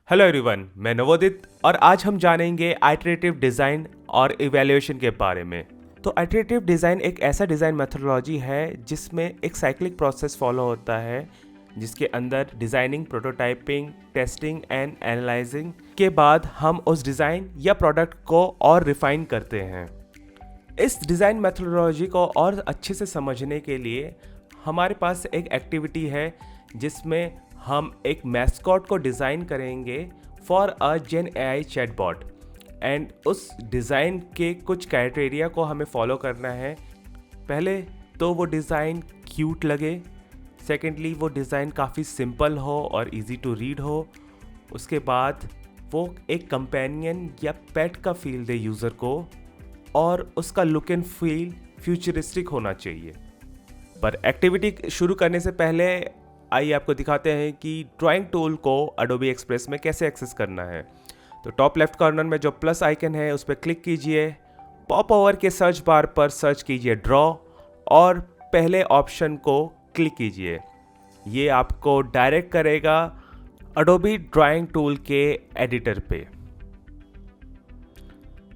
Hello everyone, मैं नवोदित और आज हम जानेंगे आइटरेटिव डिज़ाइन और इवैल्यूएशन के बारे में। तो आइटरेटिव डिज़ाइन एक ऐसा डिज़ाइन मेथोडोलॉजी है जिसमें एक साइक्लिक प्रोसेस फॉलो होता है, जिसके अंदर designing, prototyping, testing and analysing के बाद हम उस डिज़ाइन या प्रोडक्ट को और रिफाइन करते हैं। इस डिज़ाइन मेथोडोलॉजी को और अच्छे से समझने के लिए हमारे पास एक एक्टिविटी है जिसमें हम एक मैस्कॉट को डिज़ाइन करेंगे for a Gen AI chatbot and उस डिज़ाइन के कुछ क्राइटेरिया को हमें फॉलो करना है। पहले तो वो डिज़ाइन क्यूट लगे, सेकेंडली वो डिज़ाइन काफ़ी सिंपल हो और इजी टू रीड हो, उसके बाद वो एक कंपेनियन या पेट का फील दे यूज़र को, और उसका लुक एंड फील फ्यूचरिस्टिक होना चाहिए। पर एक्टिविटी शुरू करने से पहले आइए आपको दिखाते हैं कि ड्राइंग टूल को एडोबी एक्सप्रेस में कैसे एक्सेस करना है। तो टॉप लेफ्ट कॉर्नर में जो प्लस आइकन है उस पर क्लिक कीजिए, पॉप ओवर के सर्च बार पर सर्च कीजिए ड्रॉ और पहले ऑप्शन को क्लिक कीजिए। ये आपको डायरेक्ट करेगा एडोबी ड्राइंग टूल के एडिटर पे।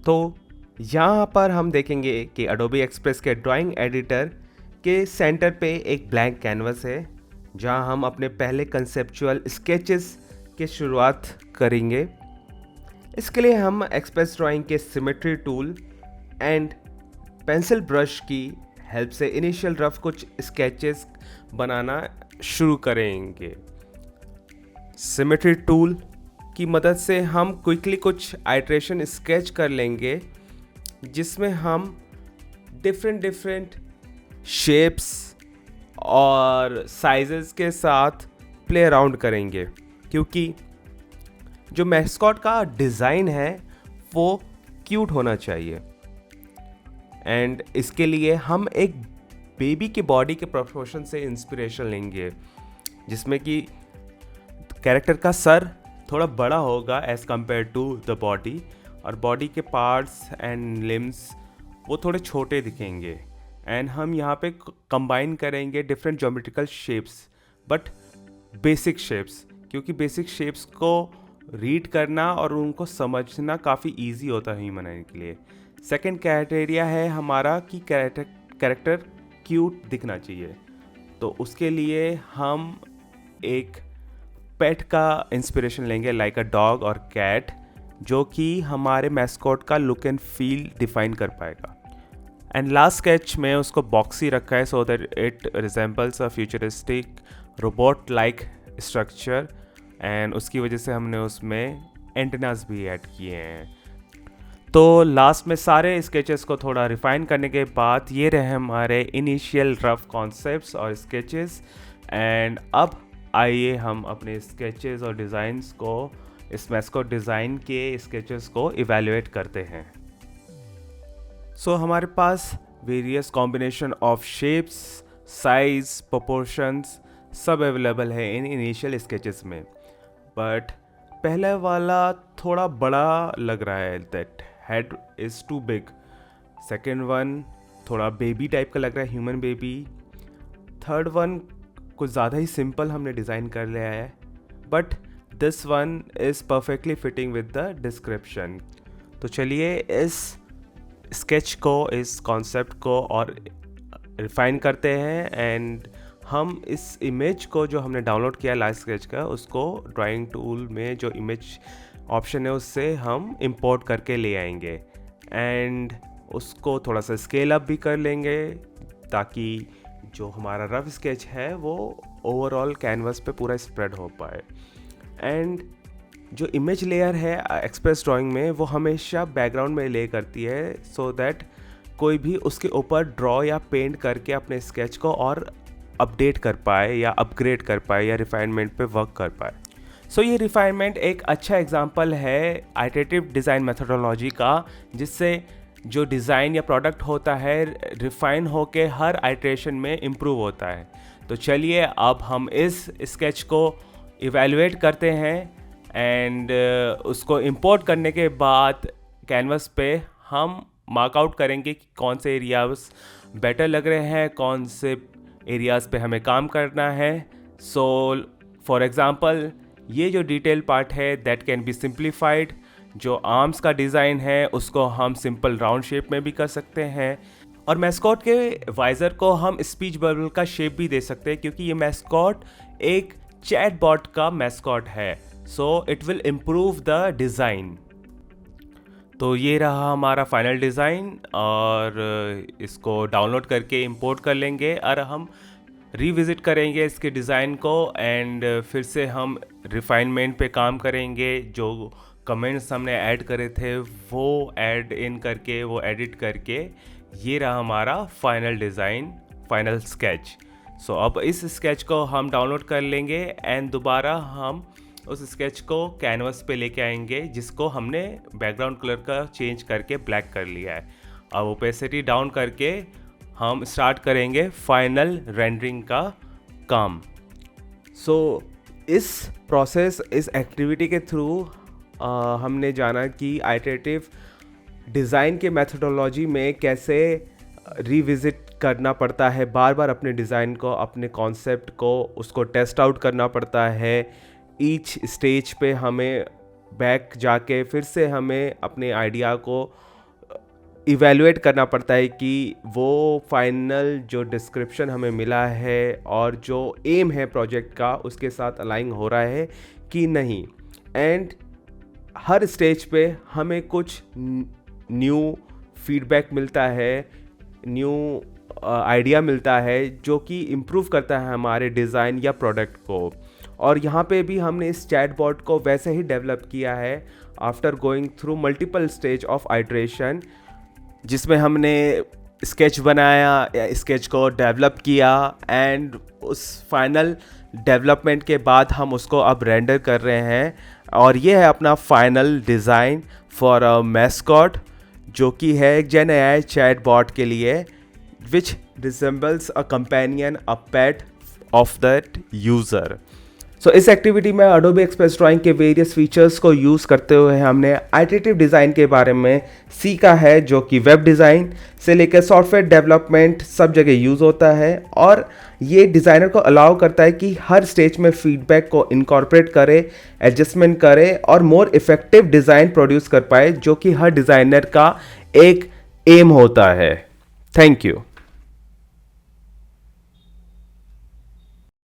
तो यहाँ पर हम देखेंगे कि एडोबी एक्सप्रेस के ड्राइंग एडिटर के सेंटर पे एक ब्लैंक कैनवस है जहाँ हम अपने पहले कंसेप्चुअल स्केचेस की शुरुआत करेंगे। इसके लिए हम एक्सप्रेस ड्राइंग के symmetry tool and pencil brush की हेल्प से इनिशियल रफ कुछ स्केचेस बनाना शुरू करेंगे। सिमेट्री टूल की मदद से हम क्विकली कुछ आइट्रेशन स्केच कर लेंगे जिसमें हम डिफरेंट शेप्स और साइजेस के साथ प्ले अराउंड करेंगे, क्योंकि जो मैस्कॉट का डिज़ाइन है वो क्यूट होना चाहिए। एंड इसके लिए हम एक बेबी की बॉडी के प्रोपोर्शन से इंस्पिरेशन लेंगे, जिसमें कि कैरेक्टर का सर थोड़ा बड़ा होगा as compare to the body, और बॉडी के पार्ट्स एंड लिम्स वो थोड़े छोटे दिखेंगे। एंड हम यहाँ पे कंबाइन करेंगे different geometrical shapes, but basic shapes, क्योंकि बेसिक शेप्स को रीड करना और उनको समझना काफ़ी इजी होता है ह्यूमन आई के लिए। सेकंड क्राइटेरिया है हमारा कि कैरेक्टर क्यूट दिखना चाहिए, तो उसके लिए हम एक पेट का इंस्पिरेशन लेंगे लाइक अ डॉग और कैट, जो कि हमारे मैस्कॉट का लुक एंड फील डिफाइन कर पाएगा। एंड लास्ट स्केच में उसको बॉक्सी रखा है so that it resembles a futuristic robot like structure, and उसकी वजह से हमने उसमें एंटेनास भी ऐड किए हैं। तो लास्ट में सारे स्केचेस को थोड़ा रिफाइन करने के बाद ये रहे हमारे इनिशियल रफ कॉन्सेप्ट्स और स्केचेस। एंड अब आइए हम अपने स्केचेस और डिज़ाइंस को, इस मैस्कॉट डिज़ाइन के स्केचेस को इवैल्यूएट करते हैं। सो हमारे पास various combination of shapes, size, proportions सब अवेलेबल है इन इनिशियल स्केचेस में, बट पहले वाला थोड़ा बड़ा लग रहा है, that head is too big. Second one थोड़ा बेबी टाइप का लग रहा है, ह्यूमन बेबी। थर्ड वन कुछ ज़्यादा ही सिंपल हमने डिज़ाइन कर लिया है, but this one is perfectly fitting with the description. तो चलिए इस स्केच को, इस कॉन्सेप्ट को और रिफाइन करते हैं, एंड हम इस इमेज को जो हमने डाउनलोड किया लास्ट स्केच का, उसको ड्राइंग टूल में जो इमेज ऑप्शन है उससे हम इंपोर्ट करके ले आएंगे, एंड उसको थोड़ा सा स्केल अप भी कर लेंगे ताकि जो हमारा रफ स्केच है वो ओवरऑल कैनवस पे पूरा स्प्रेड हो पाए। एंड जो इमेज लेयर है एक्सप्रेस ड्राइंग में वो हमेशा बैकग्राउंड में ले करती है, सो दैट कोई भी उसके ऊपर ड्रॉ या पेंट करके अपने स्केच को और अपडेट कर पाए या अपग्रेड कर पाए या रिफाइनमेंट पे वर्क कर पाए। सो ये रिफाइनमेंट एक अच्छा एग्जांपल है आइटरेटिव डिज़ाइन मेथोडोलॉजी का, जिससे जो डिज़ाइन या प्रोडक्ट होता है रिफाइन होके हर आइट्रेशन में इम्प्रूव होता है। तो चलिए अब हम इस स्केच को इवैल्यूएट करते हैं, एंड उसको इंपोर्ट करने के बाद कैनवस पे हम मार्कआउट करेंगे कि कौन से एरियाज बेटर लग रहे हैं, कौन से एरियाज़ पे हमें काम करना है। सो फॉर एग्ज़ाम्पल ये जो डिटेल पार्ट है दैट कैन बी सिंप्लीफाइड। जो आर्म्स का डिज़ाइन है उसको हम सिंपल राउंड शेप में भी कर सकते हैं, और मैस्कॉट के वाइज़र को हम स्पीच बबल का शेप भी दे सकते हैं, क्योंकि ये मैस्कॉट एक चैटबॉट का मैस्कॉट है, so it will improve the design. तो ये रहा हमारा फाइनल डिज़ाइन, और इसको डाउनलोड करके इंपोर्ट कर लेंगे और हम रिविज़िट करेंगे इसके डिज़ाइन को, एंड फिर से हम रिफाइनमेंट पे काम करेंगे। जो कमेंट्स हमने ऐड करे थे वो ऐड इन करके, वो एडिट करके, ये रहा हमारा फाइनल डिज़ाइन, फाइनल स्केच। सो अब इस स्केच को हम डाउनलोड कर लेंगे एंड दोबारा हम उस स्केच को कैनवस पे लेके आएंगे जिसको हमने बैकग्राउंड कलर का चेंज करके ब्लैक कर लिया है। अब ओपेसिटी डाउन करके हम स्टार्ट करेंगे फाइनल रेंडरिंग का काम। सो इस प्रोसेस, इस एक्टिविटी के थ्रू हमने जाना कि आइटरेटिव डिज़ाइन के मेथोडोलॉजी में कैसे रिविज़िट करना पड़ता है, बार बार अपने डिज़ाइन को, अपने कॉन्सेप्ट को, उसको टेस्ट आउट करना पड़ता है। ईच स्टेज पे हमें बैक जाके फिर से हमें अपने आइडिया को इवैल्यूएट करना पड़ता है कि वो फाइनल जो डिस्क्रिप्शन हमें मिला है और जो एम है प्रोजेक्ट का उसके साथ अलाइन हो रहा है कि नहीं। एंड हर स्टेज पे हमें कुछ न्यू फीडबैक मिलता है, न्यू आइडिया मिलता है जो कि इम्प्रूव करता है हमारे डिज़ाइन या प्रोडक्ट को। और यहाँ पे भी हमने इस चैटबॉट को वैसे ही डेवलप किया है after going through multiple stage of iteration, जिसमें हमने स्केच बनाया, स्केच को डेवलप किया, एंड उस फाइनल डेवलपमेंट के बाद हम उसको अब रेंडर कर रहे हैं। और ये है अपना final design for a mascot, जो कि है एक जेन एआई चैटबॉट के लिए, which resembles a companion, a pet of that user. So इस एक्टिविटी में अडोबे एक्सप्रेस ड्राइंग के वेरियस फीचर्स को यूज़ करते हुए हमने आइटरेटिव डिज़ाइन के बारे में सीखा है, जो कि वेब डिज़ाइन से लेकर सॉफ्टवेयर डेवलपमेंट सब जगह यूज़ होता है। और ये डिज़ाइनर को अलाउ करता है कि हर स्टेज में फीडबैक को इनकॉर्पोरेट करे, एडजस्टमेंट करे और मोर इफेक्टिव डिज़ाइन प्रोड्यूस कर पाए, जो कि हर डिज़ाइनर का एक एम होता है। Thank you.